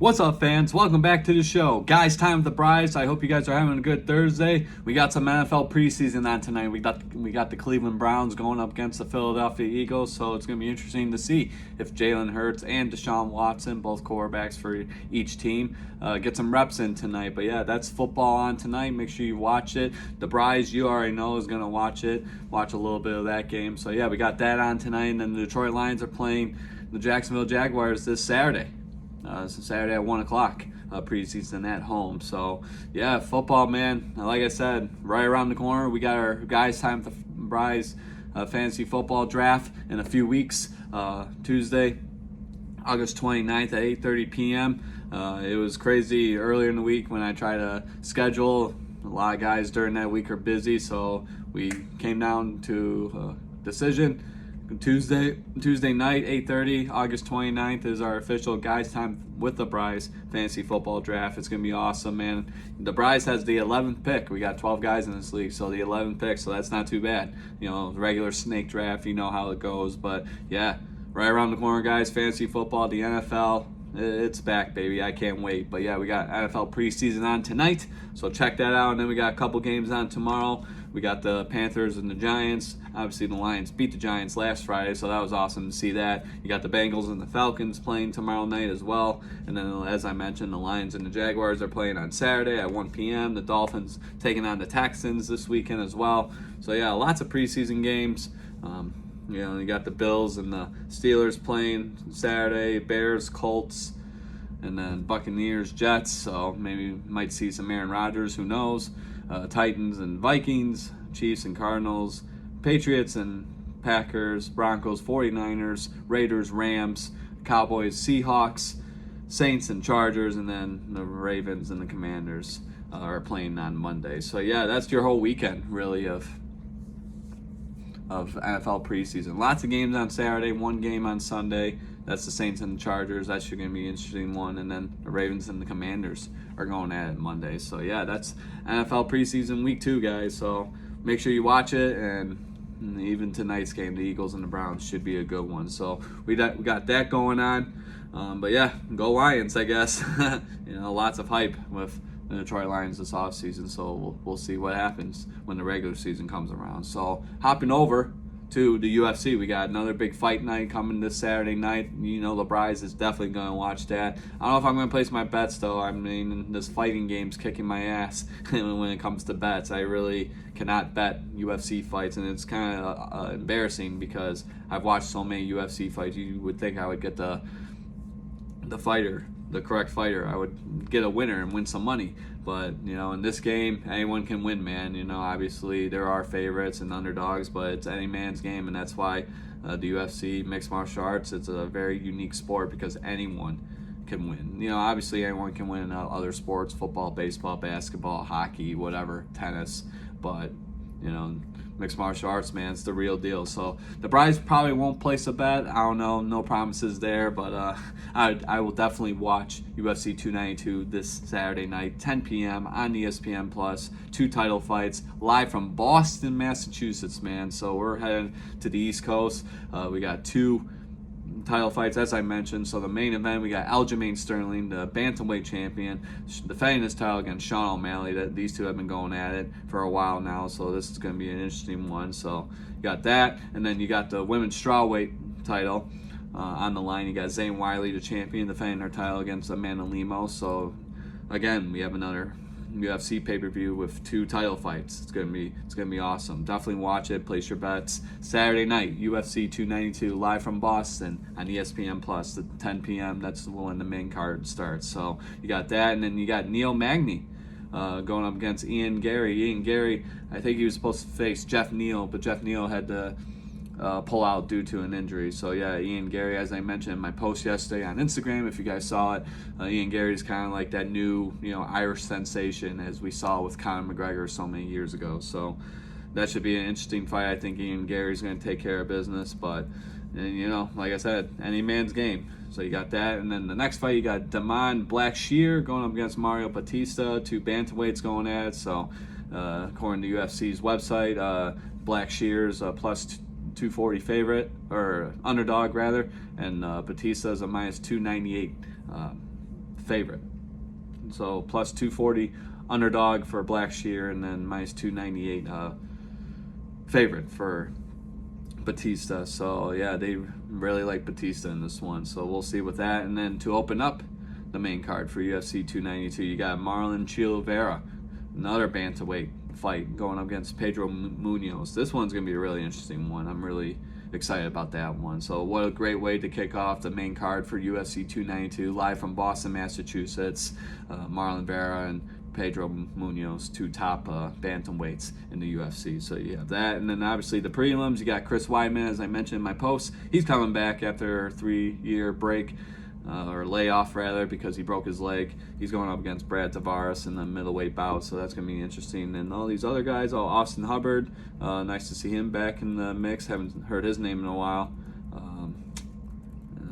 What's up, fans? Welcome back to the show. Guys, time with the Bryce. I hope you guys are having a good Thursday. We got some NFL preseason on tonight. We got the Cleveland Browns going up against the Philadelphia Eagles, so it's going to be interesting to see if Jalen Hurts and Deshaun Watson, both quarterbacks for each team, get some reps in tonight. But yeah, that's football on tonight. Make sure you watch it. The Bryce, you already know, is going to watch it. Watch a little bit of that game. So yeah, we got that on tonight, and then the Detroit Lions are playing the Jacksonville Jaguars this Saturday. Saturday at 1 o'clock, preseason at home. So, yeah, football, man. Like I said, right around the corner. We got our guys' time for Bryce fantasy football draft in a few weeks. Tuesday, August 29th at 8:30 p.m. It was crazy earlier in the week when I tried to schedule. A lot of guys during that week are busy, so we came down to a decision. Tuesday night, 8:30, August 29th is our official guys' time with the Bryce fantasy football draft. It's going to be awesome, man. The Bryce has the 11th pick. We got 12 guys in this league, so the 11th pick, so that's not too bad. You know, regular snake draft, you know how it goes. But, yeah, right around the corner, guys, fantasy football, the NFL. It's back, baby. I can't wait. But, yeah, we got NFL preseason on tonight, so check that out. And then we got a couple games on tomorrow. We got the Panthers and the Giants. Obviously, the Lions beat the Giants last Friday, so that was awesome to see that. You got the Bengals and the Falcons playing tomorrow night as well. And then, as I mentioned, the Lions and the Jaguars are playing on Saturday at 1 p.m. The Dolphins taking on the Texans this weekend as well. So, yeah, lots of preseason games. You got the Bills and the Steelers playing Saturday, Bears, Colts, and then Buccaneers, Jets. So maybe we might see some Aaron Rodgers, who knows. Titans and Vikings, Chiefs and Cardinals, Patriots and Packers, Broncos, 49ers, Raiders, Rams, Cowboys, Seahawks, Saints and Chargers, and then the Ravens and the Commanders are playing on Monday. So yeah, that's your whole weekend really of NFL preseason. Lots of games on Saturday, one game on Sunday. That's the Saints and the Chargers. That's going to be an interesting one. And then the Ravens and the Commanders are going at it Monday. So, yeah, that's NFL preseason week 2, guys. So, make sure you watch it. And even tonight's game, the Eagles and the Browns, should be a good one. So, we got that going on. But, yeah, go Lions, I guess. Lots of hype with the Detroit Lions this offseason. So, we'll see what happens when the regular season comes around. So, hopping over to the UFC, we got another big fight night coming this Saturday night. You know, the Bryce is definitely going to watch that. I don't know if I'm going to place my bets, though. I mean, this fighting game's kicking my ass when it comes to bets. I really cannot bet UFC fights, and it's kind of embarrassing because I've watched so many UFC fights. You would think I would get the fighter, the correct fighter. I would get a winner and win some money. But, in this game, anyone can win, man. Obviously there are favorites and underdogs, but it's any man's game, and that's why the UFC, mixed martial arts, it's a very unique sport because anyone can win. Obviously anyone can win in other sports, football, baseball, basketball, hockey, whatever, tennis, but, mixed martial arts, man, it's the real deal. So the Bryce probably won't place a bet. I don't know, no promises there, but I will definitely watch UFC 292 this Saturday night, 10 p.m. on ESPN Plus. 2 title fights live from Boston, Massachusetts, man. So we're headed to the East Coast. We got 2 title fights, as I mentioned. So the main event, we got Aljamain Sterling, the bantamweight champion, defending his title against Sean O'Malley. These two have been going at it for a while now, so this is going to be an interesting one. So you got that, and then you got the women's strawweight title on the line. You got Zane Wiley, the champion, defending her title against Amanda Lemos. So again, we have another UFC pay-per-view with 2 title fights. It's gonna be awesome. Definitely watch it. Place your bets. Saturday night, UFC 292 live from Boston on ESPN Plus at 10 p.m. That's when the main card starts. So you got that, and then you got Neil Magny going up against Ian Gary. Ian Gary, I think he was supposed to face Jeff Neal, but Jeff Neal had to pull out due to an injury. So yeah, Ian Gary, as I mentioned in my post yesterday on Instagram, if you guys saw it, Ian Gary's kind of like that new, Irish sensation as we saw with Conor McGregor so many years ago. So that should be an interesting fight. I think Ian Gary's going to take care of business, but like I said, any man's game. So you got that, and then the next fight you got Damon Blackshear going up against Mario Batista, 2 bantamweights going at it. So according to UFC's website, Blackshear's plus 240 favorite, or underdog rather, and Batista is a minus 298 favorite. So plus 240 underdog for Blackshear, and then minus 298 favorite for Batista. So yeah, they really like Batista in this one. So we'll see with that. And then to open up the main card for UFC 292, you got Marlon Chilivera, another bantamweight fight going up against Pedro Munoz. This one's gonna be a really interesting one. I'm really excited about that one. So what a great way to kick off the main card for UFC 292, live from Boston, Massachusetts. Marlon Vera and Pedro Munoz, two top bantamweights in the UFC. So you have that, and then obviously the prelims, you got Chris Weidman, as I mentioned in my post. He's coming back after a 3-year break, or layoff rather, because he broke his leg. He's going up against Brad Tavares in the middleweight bout, so that's going to be interesting. And all these other guys, Austin Hubbard, nice to see him back in the mix. Haven't heard his name in a while. And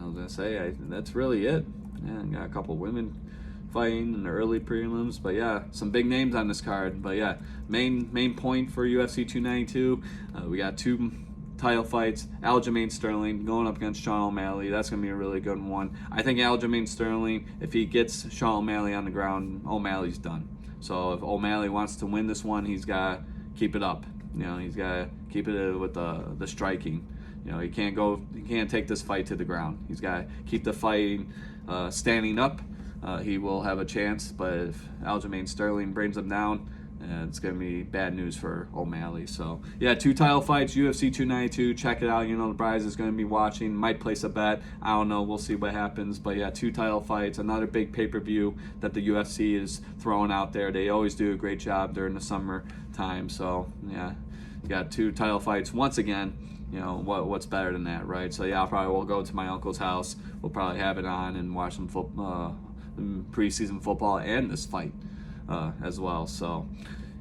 I was going to say, that's really it. Yeah, got a couple women fighting in the early prelims, but yeah, some big names on this card. But yeah, main point for UFC 292, we got 2 title fights. Aljamain Sterling going up against Sean O'Malley. That's going to be a really good one. I think Aljamain Sterling, if he gets Sean O'Malley on the ground, O'Malley's done. So if O'Malley wants to win this one, he's got to keep it up. He's got to keep it with the striking. He can't take this fight to the ground. He's got to keep the fighting standing up. He will have a chance, but if Aljamain Sterling brings him down, it's going to be bad news for O'Malley. So, yeah, 2 title fights, UFC 292. Check it out. The prize is going to be watching. Might place a bet. I don't know. We'll see what happens. But, yeah, 2 title fights. Another big pay-per-view that the UFC is throwing out there. They always do a great job during the summer time. So, yeah, you got 2 title fights. Once again, what's better than that, right? So, yeah, we'll go to my uncle's house. We'll probably have it on and watch some preseason football and this fight as well. So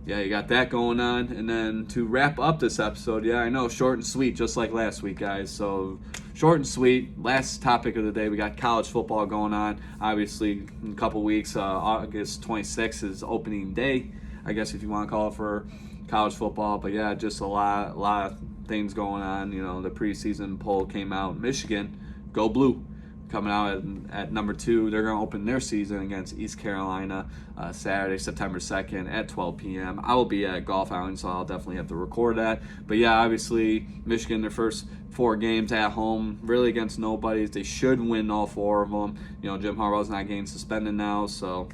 yeah, you got that going on. And then to wrap up this episode, yeah, I know, short and sweet, just like last week, guys. So short and sweet. Last topic of the day, we got college football going on. Obviously, in a couple weeks, August 26th is opening day, I guess, if you want to call it, for college football. But yeah, just a lot of things going on. The preseason poll came out. Michigan, go blue, coming out at number 2. They're going to open their season against East Carolina Saturday, September 2nd at 12 p.m. I will be at Golf Island, so I'll definitely have to record that. But yeah, obviously, Michigan, their first 4 games at home, really against nobodies. They should win all 4 of them. Jim Harbaugh's not getting suspended now, so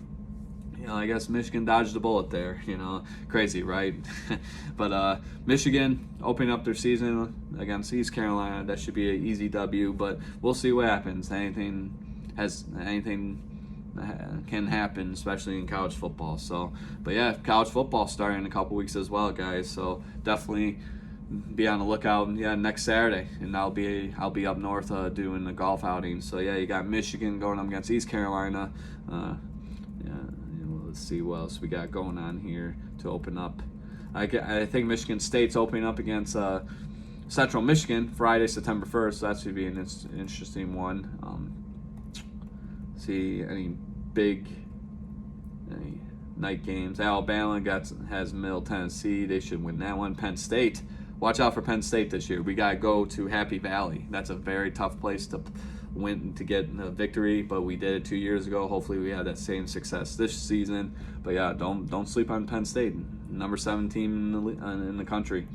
I guess Michigan dodged a bullet there. Crazy, right? But Michigan opening up their season against East Carolina. That should be an easy W, but we'll see what happens. Anything can happen, especially in college football. So, but yeah, college football starting in a couple weeks as well, guys. So definitely be on the lookout. Yeah, next Saturday, and I'll be up north doing the golf outing. So yeah, you got Michigan going up against East Carolina. Let's see what else we got going on here to open up. I think Michigan State's opening up against Central Michigan Friday, September 1st. So that should be an interesting one. See any night games. Alabama has Middle Tennessee. They should win that one. Penn State. Watch out for Penn State this year. We got to go to Happy Valley. That's a very tough place to win to get a victory, but we did it 2 years ago. Hopefully we have that same success this season. But yeah, don't sleep on Penn State, number 7 team in the country.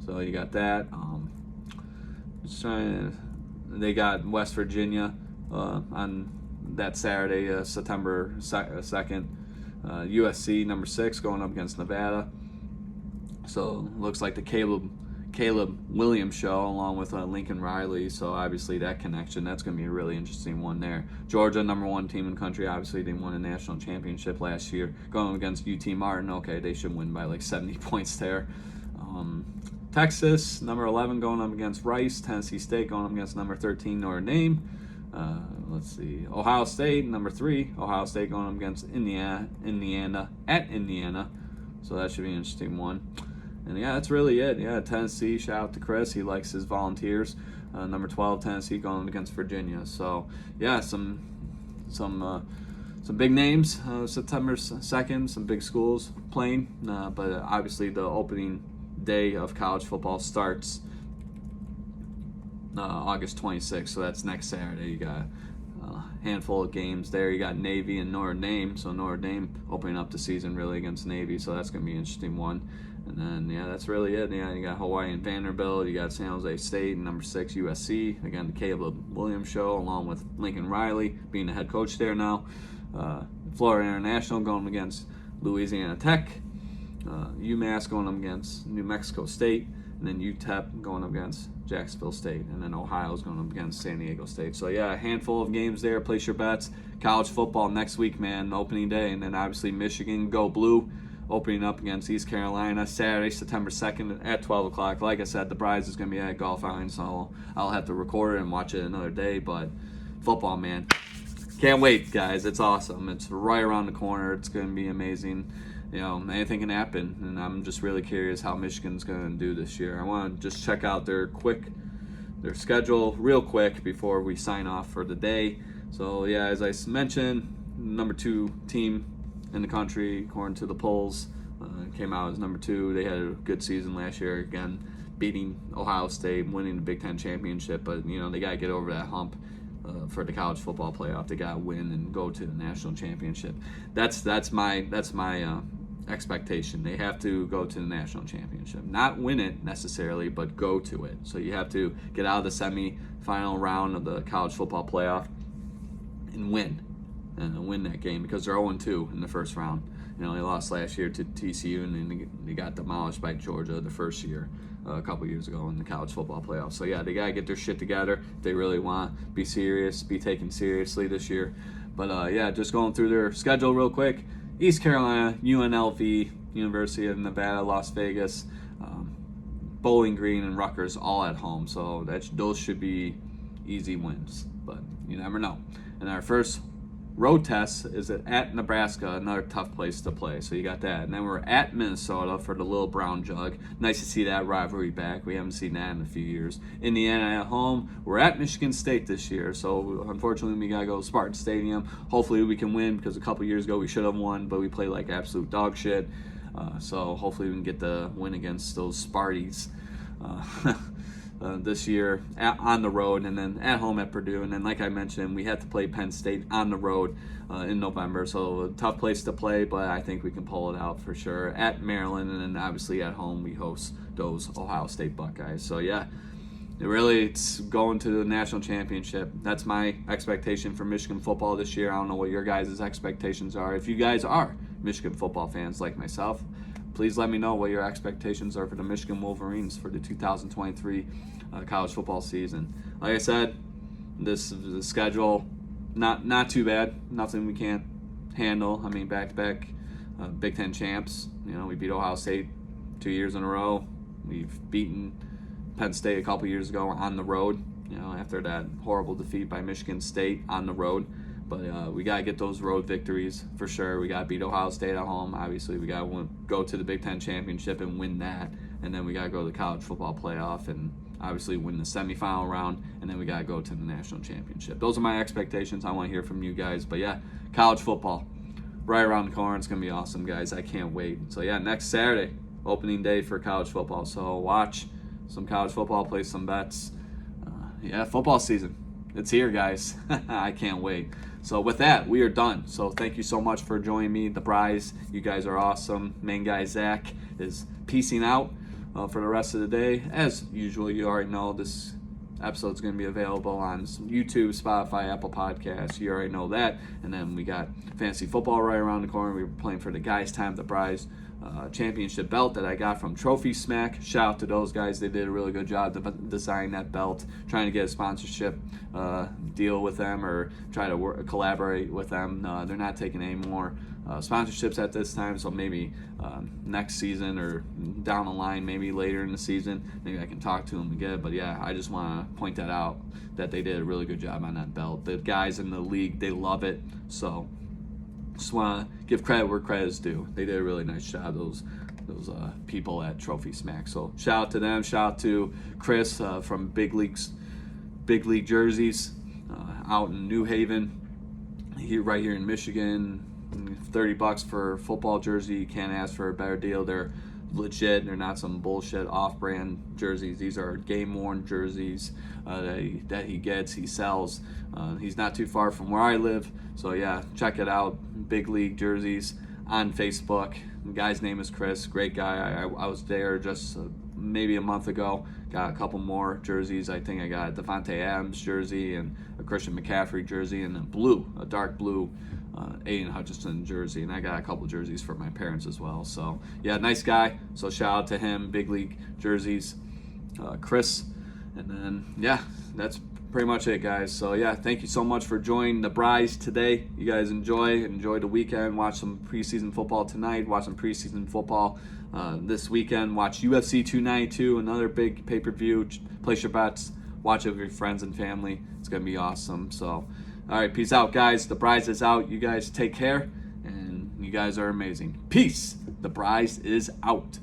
So you got that. They got West Virginia on that Saturday, September 2nd. USC number 6 going up against Nevada. So looks like the Caleb Williams show along with Lincoln Riley. So obviously that connection, that's going to be a really interesting one there. Georgia, number 1 team in the country. Obviously they won a national championship last year. Going against UT Martin. Okay, they should win by like 70 points there. Texas, number 11 going up against Rice. Tennessee State going up against number 13 Notre Dame. Let's see. Ohio State, number 3. Ohio State going up against Indiana at Indiana. So that should be an interesting one. And yeah, that's really it. Yeah, Tennessee, shout out to Chris. He likes his Volunteers. Number 12, Tennessee going against Virginia. So yeah, some big names. September 2nd, some big schools playing. But obviously the opening day of college football starts August 26th. So that's next Saturday. You got handful of games there. You got Navy and Notre Dame, so Notre Dame opening up the season really against Navy, so that's going to be an interesting one. And then, yeah, that's really it. Yeah, you got Hawaii and Vanderbilt. You got San Jose State and number 6 USC. Again, the Caleb Williams show, along with Lincoln Riley being the head coach there now. Florida International going against Louisiana Tech. UMass going up against New Mexico State. And then UTEP going up against Jacksonville State. And then Ohio's going up against San Diego State. So, yeah, a handful of games there. Place your bets. College football next week, man, opening day. And then, obviously, Michigan, go blue, opening up against East Carolina Saturday, September 2nd at 12 o'clock. Like I said, the prize is going to be at Golf Island, so I'll have to record it and watch it another day. But football, man, can't wait, guys. It's awesome. It's right around the corner. It's going to be amazing. You know, anything can happen, and I'm just really curious how Michigan's going to do this year. I want to just check out their schedule real quick before we sign off for the day. So, yeah, as I mentioned, number 2 team in the country, according to the polls, came out as number 2. They had a good season last year, again, beating Ohio State, winning the Big Ten championship. But, you know, they got to get over that hump for the college football playoff. They got to win and go to the national championship. That's my expectation. They have to go to the national championship. Not win it necessarily, but go to it. So you have to get out of the semi-final round of the college football playoff and win that game, because they're 0-2 in the first round. You know, they lost last year to TCU, and then they got demolished by Georgia the first year, a couple years ago in the college football playoff. So, yeah, they got to get their shit together if they really want to be serious, be taken seriously this year. But, yeah, just going through their schedule real quick. East Carolina, UNLV, University of Nevada, Las Vegas, Bowling Green, and Rutgers all at home. So those should be easy wins, but you never know. And our first road test is at Nebraska, another tough place to play. So you got that. And then we're at Minnesota for the Little Brown Jug. Nice to see that rivalry back. We haven't seen that in a few years. Indiana at home. We're at Michigan State this year. So unfortunately, we got to go to Spartan Stadium. Hopefully we can win, because a couple years ago we should have won, but we played like absolute dog shit. So hopefully we can get the win against those Sparties this year on the road, and then at home at Purdue. And then, like I mentioned, we had to play Penn State on the road in November, so a tough place to play, but I think we can pull it out for sure. At Maryland, and then obviously at home we host those Ohio State Buckeyes. So yeah, it's going to the national championship. That's my expectation for Michigan football this year. I don't know what your guys' expectations are. If you guys are Michigan football fans like myself, please let me know what your expectations are for the Michigan Wolverines for the 2023 college football season. Like I said, the schedule, not too bad. Nothing we can't handle. I mean, back-to-back Big Ten champs. You know, we beat Ohio State 2 years in a row. We've beaten Penn State a couple years ago on the road, you know, after that horrible defeat by Michigan State on the road. But we got to get those road victories for sure. We got to beat Ohio State at home. Obviously, we got to go to the Big Ten championship and win that. And then we got to go to the college football playoff and obviously win the semifinal round. And then we got to go to the national championship. Those are my expectations. I want to hear from you guys. But, yeah, college football right around the corner. It's going to be awesome, guys. I can't wait. So, yeah, next Saturday, opening day for college football. So watch some college football, play some bets. Yeah, football season. It's here, guys. I can't wait. So with that, we are done. So thank you so much for joining me. The prize, you guys are awesome. Main guy Zach is peacing out for the rest of the day. As usual, you already know this episode is going to be available on YouTube, Spotify, Apple Podcasts. You already know that. And then we got fantasy football right around the corner. We were playing for the Guys Time the Prize championship belt that I got from Trophy Smack. Shout out to those guys. They did a really good job designing that belt, trying to get a sponsorship deal with them or try to collaborate with them. They're not taking any more sponsorships at this time, so maybe next season or down the line, maybe later in the season, maybe I can talk to them again. But yeah, I just want to point that out, that they did a really good job on that belt. The guys in the league, they love it, so just want to give credit where credit is due. They did a really nice job, those people at Trophy Smack. So shout out to them. Shout out to Chris from Big League Jerseys out in New Haven, right here in Michigan. $30 for a football jersey. You can't ask for a better deal. They're legit. They're not some bullshit off-brand jerseys. These are game-worn jerseys that he gets, he sells. He's not too far from where I live, so yeah, check it out. Big League Jerseys on Facebook. The guy's name is Chris. Great guy. I was there just maybe a month ago. Got a couple more jerseys. I think I got a Devontae Adams jersey and a Christian McCaffrey jersey and a dark blue Aiden Hutchinson jersey, and I got a couple jerseys for my parents as well. So yeah, nice guy. So shout out to him. Big League Jerseys, Chris. And then yeah, that's pretty much it, guys. So yeah, thank you so much for joining the Bries today. You guys enjoy the weekend. Watch some preseason football tonight. Watch some preseason football this weekend. Watch UFC 292, another big pay-per-view. Place your bets. Watch it with your friends and family. It's gonna be awesome. So all right, peace out, guys. The Bries is out. You guys take care, and you guys are amazing. Peace. The Bries is out.